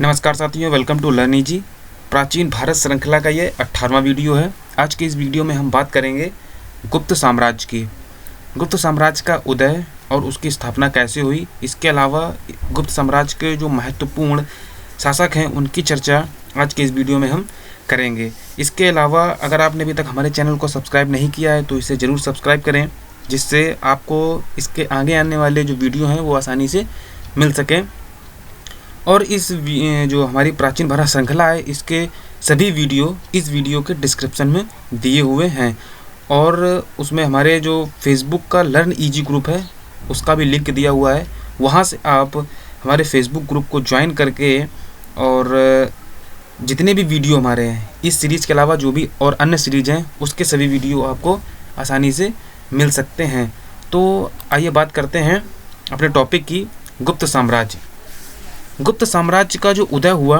नमस्कार साथियों, welcome to learning जी। प्राचीन भारत श्रृंखला का ये 18वां वीडियो है। आज के इस वीडियो में हम बात करेंगे गुप्त साम्राज्य की। गुप्त साम्राज्य का उदय और उसकी स्थापना कैसे हुई, इसके अलावा गुप्त साम्राज्य के जो महत्वपूर्ण शासक हैं उनकी चर्चा आज के इस वीडियो में हम करेंगे। इसके अलावा अगर आपने अभी तक हमारे चैनल को सब्सक्राइब नहीं किया है तो इसे ज़रूर सब्सक्राइब करें, जिससे आपको इसके आगे आने वाले जो वीडियो हैं वो आसानी से मिल सकें। और इस जो हमारी प्राचीन भारत श्रृंखला है, इसके सभी वीडियो इस वीडियो के डिस्क्रिप्शन में दिए हुए हैं और उसमें हमारे जो फेसबुक का लर्न ईजी ग्रुप है उसका भी लिंक दिया हुआ है। वहाँ से आप हमारे फेसबुक ग्रुप को ज्वाइन करके और जितने भी वीडियो हमारे हैं इस सीरीज़ के अलावा जो भी और अन्य सीरीज़ हैं उसके सभी वीडियो आपको आसानी से मिल सकते हैं। तो आइए बात करते हैं अपने टॉपिक की, गुप्त साम्राज्य। गुप्त साम्राज्य का जो उदय हुआ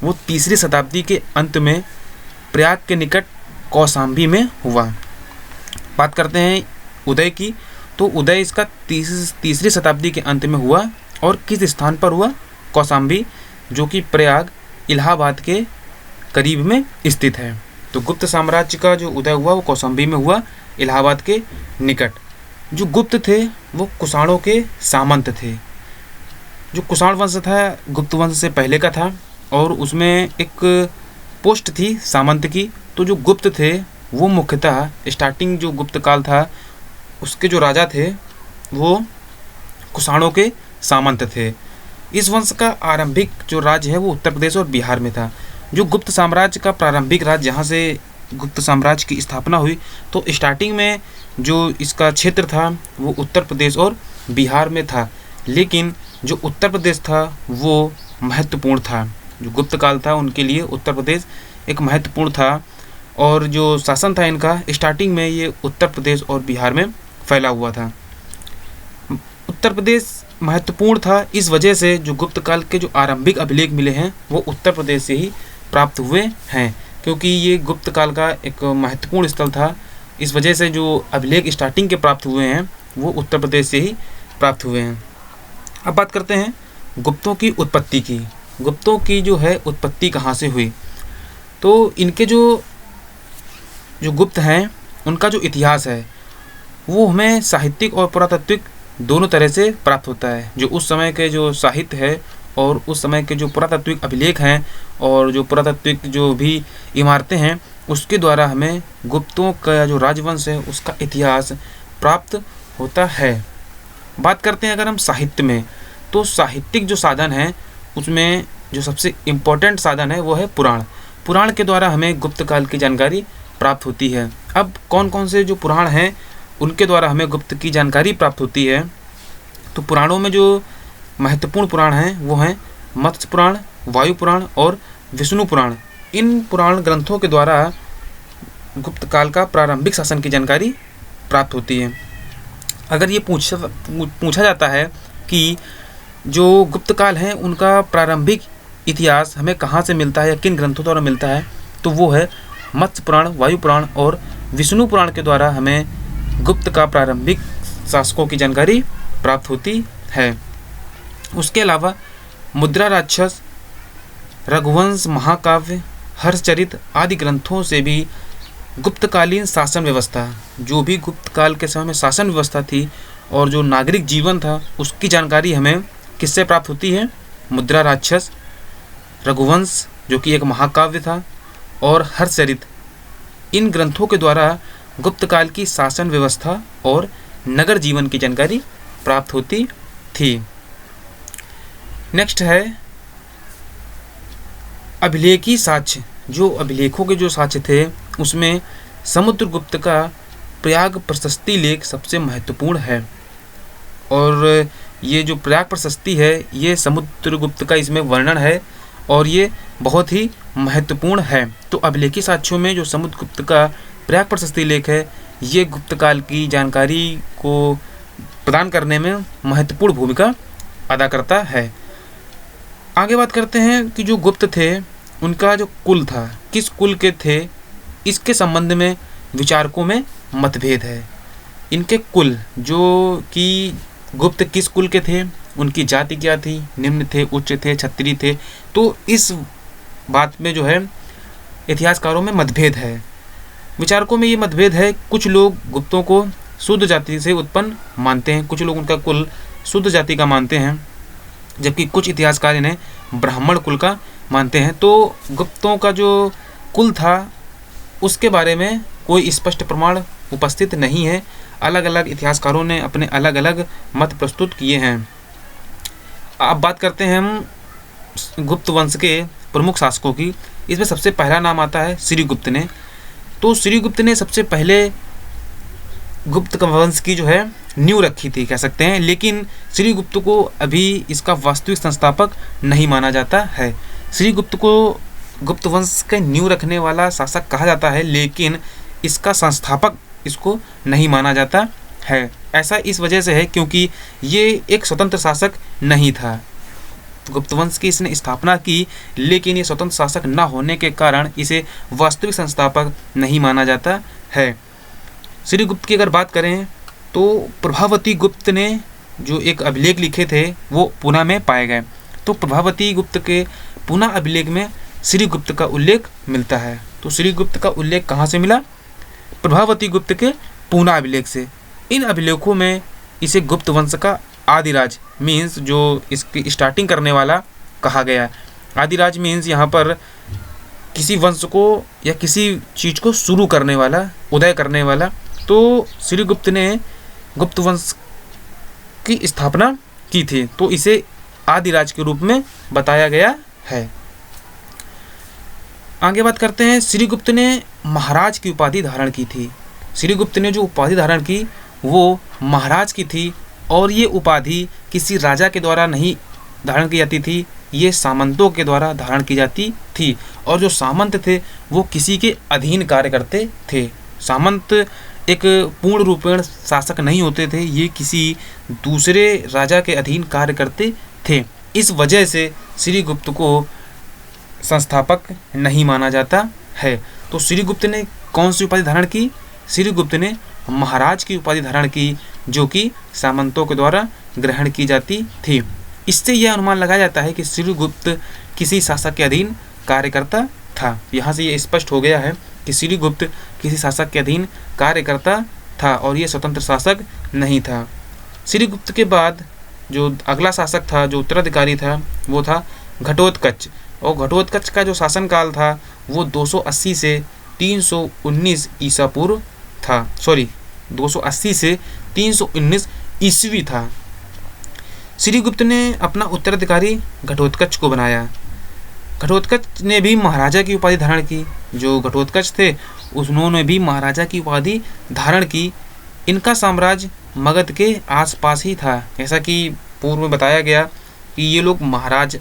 वो 3री शताब्दी के अंत में प्रयाग के निकट कौशाम्बी में हुआ। बात करते हैं उदय की, तो उदय इसका 3री शताब्दी के अंत में हुआ और किस स्थान पर हुआ? कौशाम्बी, जो कि प्रयाग इलाहाबाद के करीब में स्थित है। तो गुप्त साम्राज्य का जो उदय हुआ वो कौशाम्बी में हुआ, इलाहाबाद के निकट। जो गुप्त थे वो कुषाणों के सामंत थे। जो कुषाण वंश था गुप्त वंश से पहले का था और उसमें एक पोस्ट थी सामंत की। तो जो गुप्त थे वो मुख्यतः स्टार्टिंग जो गुप्त काल था उसके जो राजा थे वो कुषाणों के सामंत थे। इस वंश का आरंभिक जो राज्य है वो उत्तर प्रदेश और बिहार में था। जो गुप्त साम्राज्य का प्रारंभिक राज्य जहाँ से गुप्त साम्राज्य की स्थापना हुई, तो स्टार्टिंग में जो इसका क्षेत्र था वो उत्तर प्रदेश और बिहार में था, लेकिन जो उत्तर प्रदेश था वो महत्वपूर्ण था। जो गुप्त काल था उनके लिए उत्तर प्रदेश एक महत्वपूर्ण था और जो शासन था इनका स्टार्टिंग में ये उत्तर प्रदेश और बिहार में फैला हुआ था। उत्तर प्रदेश महत्वपूर्ण था इस वजह से जो गुप्त काल के जो आरंभिक अभिलेख मिले हैं वो उत्तर प्रदेश से ही प्राप्त हुए हैं, क्योंकि ये गुप्त काल का एक महत्वपूर्ण स्थल था। इस वजह से जो अभिलेख स्टार्टिंग के प्राप्त हुए हैं वो उत्तर प्रदेश से ही प्राप्त हुए हैं। अब बात करते हैं गुप्तों की उत्पत्ति की। गुप्तों की जो है उत्पत्ति कहाँ से हुई, तो इनके जो गुप्त हैं उनका जो इतिहास है वो हमें साहित्यिक और पुरातात्विक दोनों तरह से प्राप्त होता है। जो उस समय के जो साहित्य है और उस समय के जो पुरातात्विक अभिलेख हैं और जो पुरातात्विक जो भी इमारतें हैं उसके द्वारा हमें गुप्तों का जो राजवंश है उसका इतिहास प्राप्त होता है। बात करते हैं अगर हम साहित्य में, तो साहित्यिक जो साधन है उसमें जो सबसे इम्पोर्टेंट साधन है वो है पुराण। पुराण के द्वारा हमें गुप्त काल की जानकारी प्राप्त होती है। अब कौन कौन से जो पुराण हैं उनके द्वारा हमें गुप्त की जानकारी प्राप्त होती है, तो पुराणों में जो महत्वपूर्ण पुराण हैं वो हैं मत्स्य पुराण, वायु पुराण और विष्णु पुराण। इन पुराण ग्रंथों के द्वारा गुप्त काल का प्रारंभिक शासन की जानकारी प्राप्त होती है। अगर ये पूछा जाता है कि जो गुप्त काल है उनका प्रारंभिक इतिहास हमें कहाँ से मिलता है या किन ग्रंथों द्वारा मिलता है, तो वो है मत्स्य पुराण, वायु पुराण और विष्णु पुराण के द्वारा हमें गुप्त का प्रारंभिक शासकों की जानकारी प्राप्त होती है। उसके अलावा मुद्रा राक्षस, रघुवंश महाकाव्य, हर्षचरित आदि ग्रंथों से भी गुप्तकालीन शासन व्यवस्था, जो भी गुप्त काल के समय में शासन व्यवस्था थी और जो नागरिक जीवन था उसकी जानकारी हमें किससे प्राप्त होती है? मुद्रा राक्षस, रघुवंश जो कि एक महाकाव्य था और हर्षचरित। इन ग्रंथों के द्वारा गुप्त काल की शासन व्यवस्था और नगर जीवन की जानकारी प्राप्त होती थी। नेक्स्ट है अभिलेखी साक्ष्य। जो अभिलेखों के जो साक्ष्य थे उसमें समुद्रगुप्त का प्रयाग प्रशस्ति लेख सबसे महत्वपूर्ण है और ये जो प्रयाग प्रशस्ति है ये समुद्रगुप्त का इसमें वर्णन है और ये बहुत ही महत्वपूर्ण है। तो अभिलेखी साक्ष्यों में जो समुद्रगुप्त का प्रयाग प्रशस्ति लेख है ये गुप्त काल की जानकारी को प्रदान करने में महत्वपूर्ण भूमिका अदा करता है। आगे बात करते हैं कि जो गुप्त थे उनका जो कुल था, किस कुल के थे, इसके संबंध में विचारकों में मतभेद है। इनके कुल जो कि गुप्त किस कुल के थे उनकी जाति क्या थी, निम्न थे, उच्च थे, क्षत्रिय थे। तो इस बात में जो है इतिहासकारों में मतभेद है, विचारकों में ये मतभेद है। कुछ लोग गुप्तों को शुद्ध जाति से उत्पन्न मानते हैं, कुछ लोग उनका कुल शुद्ध जाति का मानते हैं, जबकि कुछ इतिहासकार इन्हें ब्राह्मण कुल का मानते हैं। तो गुप्तों का जो कुल था उसके बारे में कोई स्पष्ट प्रमाण उपस्थित नहीं है। अलग अलग इतिहासकारों ने अपने अलग अलग मत प्रस्तुत किए हैं। अब बात करते हैं हम गुप्त वंश के प्रमुख शासकों की। इसमें सबसे पहला नाम आता है श्रीगुप्त ने। तो श्रीगुप्त ने सबसे पहले गुप्त वंश की जो है नींव रखी थी कह सकते हैं, लेकिन श्रीगुप्त को अभी इसका वास्तविक संस्थापक नहीं माना जाता है। श्रीगुप्त को गुप्त वंश का नींव रखने वाला शासक कहा जाता है, लेकिन इसका संस्थापक इसको नहीं माना जाता है। ऐसा इस वजह से है क्योंकि ये एक स्वतंत्र शासक नहीं था। गुप्त वंश की इसने स्थापना की, लेकिन ये स्वतंत्र शासक न होने के कारण इसे वास्तविक संस्थापक नहीं माना जाता है। श्रीगुप्त की अगर बात करें तो प्रभावती गुप्त ने जो एक अभिलेख लिखे थे वो पूना में पाए गए। तो प्रभावती गुप्त के पूना अभिलेख में श्रीगुप्त का उल्लेख मिलता है। तो श्रीगुप्त का उल्लेख कहाँ से मिला? प्रभावती गुप्त के पूना अभिलेख से। इन अभिलेखों में इसे गुप्त वंश का आदिराज मीन्स जो इसकी स्टार्टिंग करने वाला कहा गया। आदिराज मीन्स यहाँ पर किसी वंश को या किसी चीज़ को शुरू करने वाला, उदय करने वाला। तो श्रीगुप्त ने गुप्त वंश की स्थापना की थी, तो इसे आदिराज के रूप में बताया गया है। आगे बात करते हैं, श्रीगुप्त ने महाराज की उपाधि धारण की थी। श्रीगुप्त ने जो उपाधि धारण की वो महाराज की थी, और ये उपाधि किसी राजा के द्वारा नहीं धारण की जाती थी, ये सामंतों के द्वारा धारण की जाती थी। और जो सामंत थे वो किसी के अधीन कार्य करते थे। सामंत एक पूर्ण रूपेण शासक नहीं होते थे, ये किसी दूसरे राजा के अधीन कार्य करते थे। इस वजह से श्रीगुप्त को संस्थापक नहीं माना जाता है। तो श्रीगुप्त ने कौन सी उपाधि धारण की? श्रीगुप्त ने महाराज की उपाधि धारण की, जो कि सामंतों के द्वारा ग्रहण की जाती थी। इससे यह अनुमान लगाया जाता है कि श्रीगुप्त किसी शासक के अधीन कार्य करता था। यहाँ से ये स्पष्ट हो गया है कि श्रीगुप्त किसी शासक के अधीन कार्य करता था और ये स्वतंत्र शासक नहीं था। श्रीगुप्त के बाद जो अगला शासक था, जो उत्तराधिकारी था, वो था घटोत्कच। और घटोत्कच का जो शासनकाल था वो 280 से 319 ईसा पूर्व था। 280 से 319 ईस्वी था। श्रीगुप्त ने अपना उत्तराधिकारी घटोत्कच को बनाया। घटोत्कच ने भी महाराजा की उपाधि धारण की। जो घटोत्कच थे उन्होंने भी महाराजा की उपाधि धारण की। इनका साम्राज्य मगध के आसपास ही था। ऐसा कि पूर्व में बताया गया कि ये लोग महाराज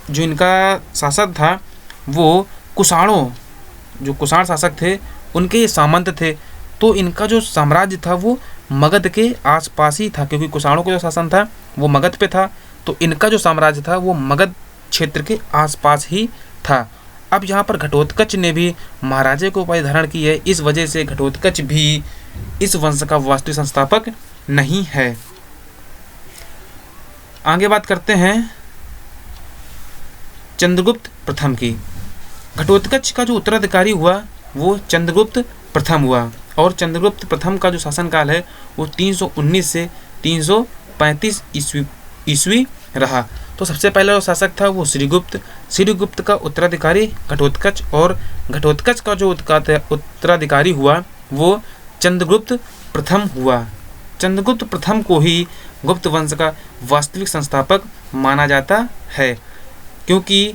जो इनका शासक था वो कुषाणों, जो कुषाण शासक थे उनके ये सामंत थे। तो इनका जो साम्राज्य था वो मगध के आसपास ही था, क्योंकि कुषाणों का जो शासन था वो मगध पे था। तो इनका जो साम्राज्य था वो मगध क्षेत्र के आसपास ही था। अब यहाँ पर घटोत्कच ने भी महाराजे को उपाधि धारण की है। इस वजह से घटोत्कच भी इस वंश का वास्तविक संस्थापक नहीं है। आगे बात करते हैं चंद्रगुप्त प्रथम की। घटोत्कच का जो उत्तराधिकारी हुआ वो चंद्रगुप्त प्रथम हुआ, और चंद्रगुप्त प्रथम का जो शासनकाल है वो 319 से 335 ईस्वी रहा। तो सबसे पहला जो शासक था वो श्रीगुप्त का उत्तराधिकारी घटोत्कच, और घटोत्कच का जो उत्तराधिकारी हुआ वो चंद्रगुप्त प्रथम हुआ। चंद्रगुप्त प्रथम को ही गुप्त वंश का वास्तविक संस्थापक माना जाता है, क्योंकि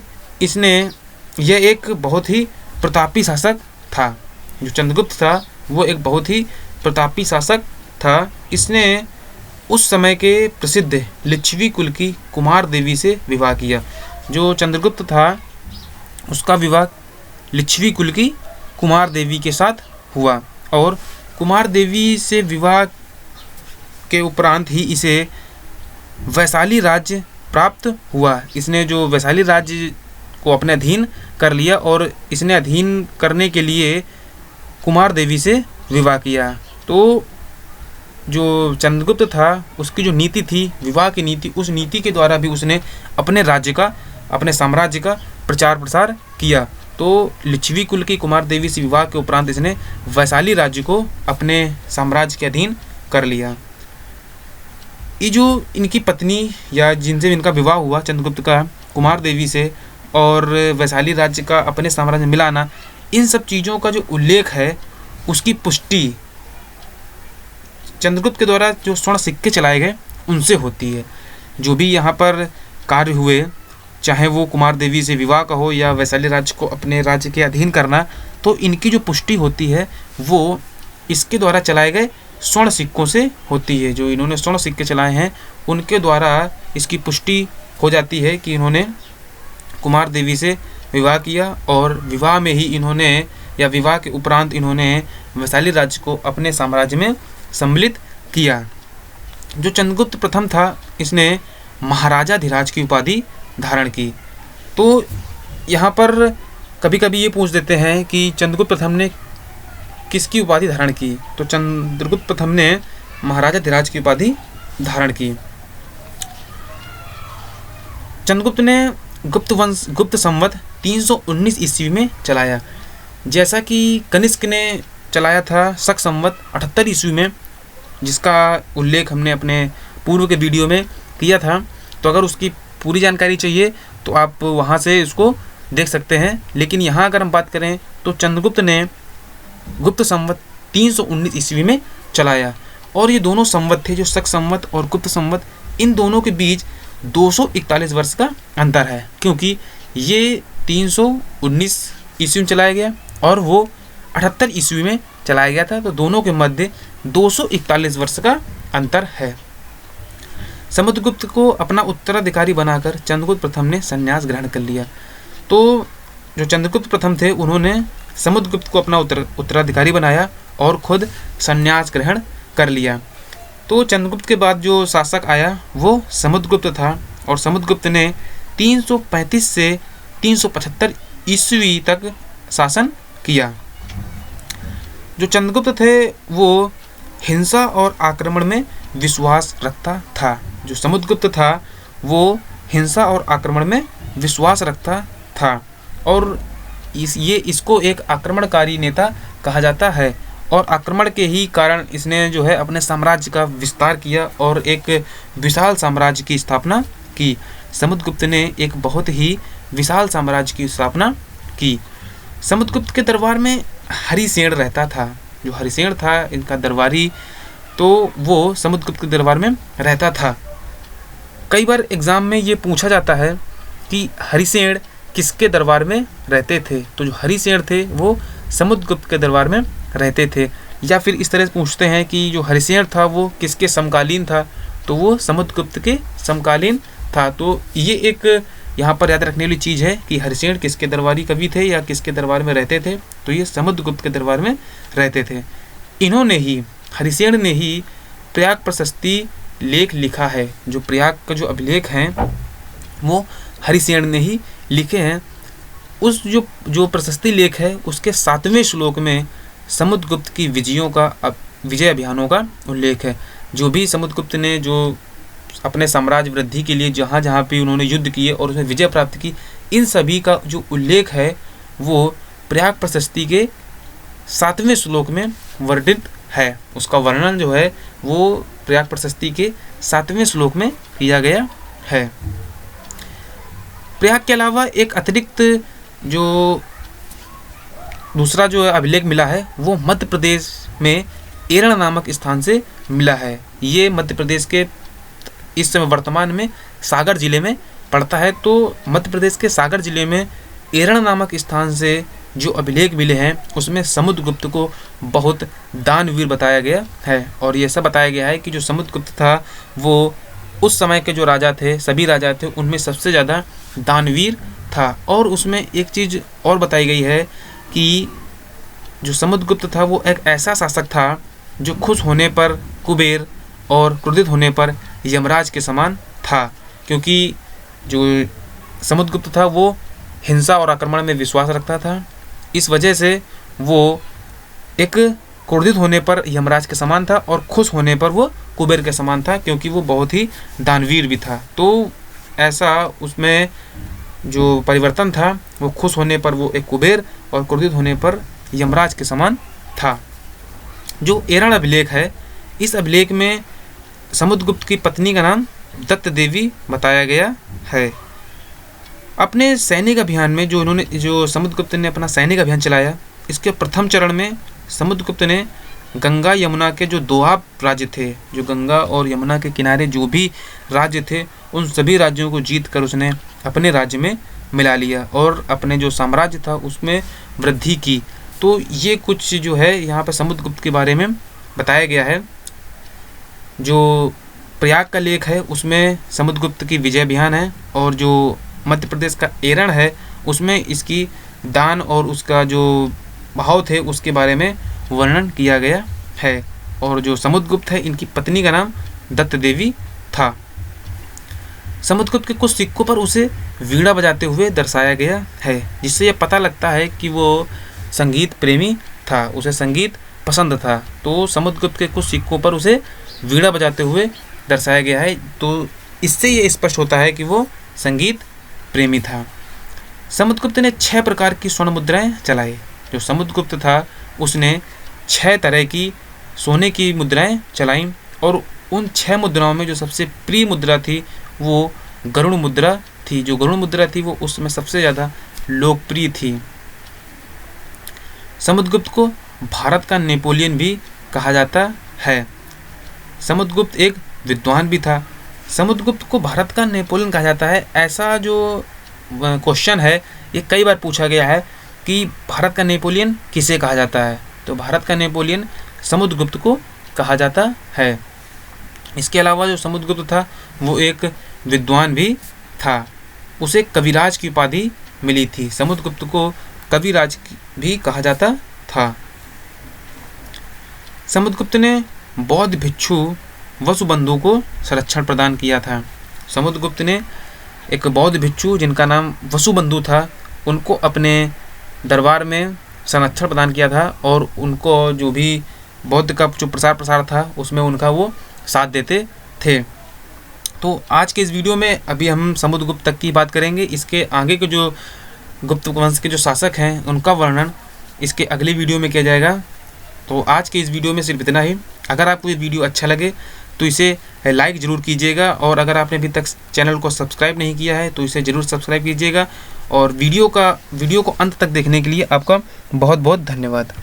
यह एक बहुत ही प्रतापी शासक था। जो चंद्रगुप्त था वो एक बहुत ही प्रतापी शासक था। इसने उस समय के प्रसिद्ध लिच्छवी कुल की कुमार देवी से विवाह किया। जो चंद्रगुप्त था उसका विवाह लिच्छवी कुल की कुमार देवी के साथ हुआ, और कुमार देवी से विवाह के उपरांत ही इसे वैशाली राज्य प्राप्त हुआ। इसने जो वैशाली राज्य को अपने अधीन कर लिया, और इसने अधीन करने के लिए कुमार देवी से विवाह किया। तो जो चंद्रगुप्त था उसकी जो नीति थी, विवाह की नीति, उस नीति के द्वारा भी उसने अपने राज्य का, अपने साम्राज्य का प्रचार प्रसार किया। तो लिच्छवी कुल की कुमार देवी से विवाह के उपरांत इसने वैशाली राज्य को अपने साम्राज्य के अधीन कर लिया। ये जो इनकी पत्नी या जिनसे इनका विवाह हुआ चंद्रगुप्त का कुमार देवी से, और वैशाली राज्य का अपने साम्राज्य में मिलाना, इन सब चीज़ों का जो उल्लेख है उसकी पुष्टि चंद्रगुप्त के द्वारा जो स्वर्ण सिक्के चलाए गए उनसे होती है। जो भी यहाँ पर कार्य हुए, चाहे वो कुमार देवी से विवाह का हो या वैशाली राज्य को अपने राज्य के अधीन करना, तो इनकी जो पुष्टि होती है वो इसके द्वारा चलाए गए स्वर्ण सिक्कों से होती है। जो इन्होंने स्वर्ण सिक्के चलाए हैं उनके द्वारा इसकी पुष्टि हो जाती है कि इन्होंने कुमार देवी से विवाह किया, और विवाह में ही इन्होंने, या विवाह के उपरांत इन्होंने वैशाली राज्य को अपने साम्राज्य में सम्मिलित किया। जो चंद्रगुप्त प्रथम था इसने महाराजाधिराज की उपाधि धारण की। तो यहाँ पर कभी कभी ये पूछ देते हैं कि चंद्रगुप्त प्रथम ने किसकी उपाधि धारण की, तो चंद्रगुप्त प्रथम ने महाराजाधिराज की उपाधि धारण की। चंद्रगुप्त ने गुप्त संवत 319 ईस्वी में चलाया, जैसा कि कनिष्क ने चलाया था शक संवत 78 ईस्वी में, जिसका उल्लेख हमने अपने पूर्व के वीडियो में किया था। तो अगर उसकी पूरी जानकारी चाहिए तो आप वहाँ से उसको देख सकते हैं। लेकिन यहाँ अगर हम बात करें तो चंद्रगुप्त ने गुप्त संवत 319 ईस्वी में चलाया, और ये दोनों संवत थे, जो शक संवत और गुप्त संवत, इन दोनों के बीच 241 वर्ष का अंतर है, क्योंकि ये 319 ईस्वी में चलाया गया और वो 78 ईस्वी में चलाया गया था। तो दोनों के मध्य 241 वर्ष का अंतर है। समुद्रगुप्त को अपना उत्तराधिकारी बनाकर चंद्रगुप्त प्रथम ने संन्यास ग्रहण कर लिया। तो जो चंद्रगुप्त प्रथम थे उन्होंने समुद्रगुप्त को अपना उत्तराधिकारी बनाया और खुद संन्यास ग्रहण कर लिया। तो चंद्रगुप्त के बाद जो शासक आया वो समुद्रगुप्त था, और समुद्रगुप्त ने 335 से 375 ईस्वी तक शासन किया। जो चंद्रगुप्त थे वो हिंसा और आक्रमण में विश्वास रखता था। जो समुद्रगुप्त था वो हिंसा और आक्रमण में विश्वास रखता था, और इसको एक आक्रमणकारी नेता कहा जाता है, और आक्रमण के ही कारण इसने जो है अपने साम्राज्य का विस्तार किया और एक विशाल साम्राज्य की स्थापना की। समुद्रगुप्त ने एक बहुत ही विशाल साम्राज्य की स्थापना की। समुद्रगुप्त के दरबार में हरिसेन रहता था। जो हरिसेन था इनका दरबारी, तो वो समुद्रगुप्त के दरबार में रहता था। कई बार एग्ज़ाम में ये पूछा जाता है कि हरिसेन किसके दरबार में रहते थे, तो जो हरिसेन थे वो समुद्रगुप्त के दरबार में रहते थे। या फिर इस तरह से पूछते हैं कि जो हरिसेन था वो किसके समकालीन था, तो वो समुद्रगुप्त के समकालीन था। तो ये एक यहाँ पर याद रखने वाली चीज़ है कि हरिसेन किसके दरबारी कवि थे या किसके दरबार में रहते थे, तो ये समुद्रगुप्त के दरबार में रहते थे। इन्होंने ही, हरिसेन ने ही प्रयाग प्रशस्ति लेख लिखा है। जो प्रयाग का जो अभिलेख हैं वो हरिसेन ने ही लिखे हैं। उस जो प्रशस्ति लेख है उसके 7वें श्लोक में समुद्रगुप्त की विजय अभियानों का उल्लेख है। जो भी समुद्रगुप्त ने जो अपने साम्राज्य वृद्धि के लिए जहाँ जहाँ पे उन्होंने युद्ध किए और उसमें विजय प्राप्त की, इन सभी का जो उल्लेख है वो प्रयाग प्रशस्ति के 7वें श्लोक में वर्णित है। उसका वर्णन जो है वो प्रयाग प्रशस्ति के 7वें श्लोक में किया गया है। प्रयाग के अलावा एक अतिरिक्त जो दूसरा जो अभिलेख मिला है वो मध्य प्रदेश में एरण नामक स्थान से मिला है। ये मध्य प्रदेश के इस समय वर्तमान में सागर जिले में पड़ता है। तो मध्य प्रदेश के सागर जिले में एरण नामक स्थान से जो अभिलेख मिले हैं उसमें समुद्रगुप्त को बहुत दानवीर बताया गया है। और ये सब बताया गया है कि जो समुद्रगुप्त था वो उस समय के जो राजा थे, सभी राजा थे, उनमें सबसे ज़्यादा दानवीर था। और उसमें एक चीज़ और बताई गई है कि जो समुद्रगुप्त था वो एक ऐसा शासक था जो खुश होने पर कुबेर और क्रोधित होने पर यमराज के समान था। क्योंकि जो समुद्रगुप्त था वो हिंसा और आक्रमण में विश्वास रखता था, इस वजह से वो एक क्रोधित होने पर यमराज के समान था और खुश होने पर वो कुबेर के समान था, क्योंकि वो बहुत ही दानवीर भी था। तो ऐसा उसमें जो परिवर्तन था, वो खुश होने पर वो एक कुबेर और क्रोधित होने पर यमराज के समान था। जो एरण अभिलेख है, इस अभिलेख में समुद्रगुप्त की पत्नी का नाम दत्त देवी बताया गया है। अपने सैनिक अभियान में जो समुद्रगुप्त ने अपना सैनिक अभियान चलाया, इसके प्रथम चरण में समुद्रगुप्त ने गंगा यमुना के जो दोआब राज्य थे, जो गंगा और यमुना के किनारे जो भी राज्य थे, उन सभी राज्यों को जीत कर उसने अपने राज्य में मिला लिया और अपने जो साम्राज्य था उसमें वृद्धि की। तो ये कुछ जो है यहाँ पर समुद्रगुप्त के बारे में बताया गया है। जो प्रयाग का लेख है उसमें समुद्रगुप्त की विजय अभियान है, और जो मध्य प्रदेश का एरण है उसमें इसकी दान और उसका जो भाव थे उसके बारे में वर्णन किया गया है। और जो समुद्रगुप्त है, इनकी पत्नी का नाम दत्त देवी था। समुद्रगुप्त के कुछ सिक्कों पर उसे वीणा बजाते हुए दर्शाया गया है, जिससे यह पता लगता है कि वो संगीत प्रेमी था, उसे संगीत पसंद था। तो समुद्रगुप्त के कुछ सिक्कों पर उसे वीणा बजाते हुए दर्शाया गया है, तो इससे ये स्पष्ट होता है कि वो संगीत प्रेमी था। समुद्रगुप्त ने 6 प्रकार की स्वर्ण मुद्राएं चलाई। जो समुद्रगुप्त था उसने 6 तरह की सोने की मुद्राएं चलाईं, और उन 6 मुद्राओं में जो सबसे प्रिय मुद्रा थी वो गरुड़ मुद्रा थी। जो गरुड़ मुद्रा थी वो उसमें सबसे ज़्यादा लोकप्रिय थी। समुद्रगुप्त को भारत का नेपोलियन भी कहा जाता है। समुद्रगुप्त एक विद्वान भी था। समुद्रगुप्त को भारत का नेपोलियन कहा जाता है। ऐसा जो क्वेश्चन है ये कई बार पूछा गया है कि भारत का नेपोलियन किसे कहा जाता है, तो भारत का नेपोलियन समुद्रगुप्त को कहा जाता है। इसके अलावा जो समुद्रगुप्त था वो एक विद्वान भी था। उसे कविराज की उपाधि मिली थी। समुद्रगुप्त को कविराज भी कहा जाता था। समुद्रगुप्त ने बौद्ध भिक्षु वसुबंधु को संरक्षण प्रदान किया था। समुद्रगुप्त ने एक बौद्ध भिक्षु जिनका नाम वसुबंधु था, उनको अपने दरबार में संरक्षण प्रदान किया था, और उनको जो भी बौद्ध का जो प्रसार था उसमें उनका वो साथ देते थे। तो आज के इस वीडियो में अभी हम समुद्रगुप्त तक की बात करेंगे। इसके आगे के जो गुप्त वंश के जो शासक हैं उनका वर्णन इसके अगले वीडियो में किया जाएगा। तो आज के इस वीडियो में सिर्फ इतना ही। अगर आपको ये वीडियो अच्छा लगे तो इसे लाइक ज़रूर कीजिएगा, और अगर आपने अभी तक चैनल को सब्सक्राइब नहीं किया है तो इसे ज़रूर सब्सक्राइब कीजिएगा। और वीडियो को अंत तक देखने के लिए आपका बहुत बहुत धन्यवाद।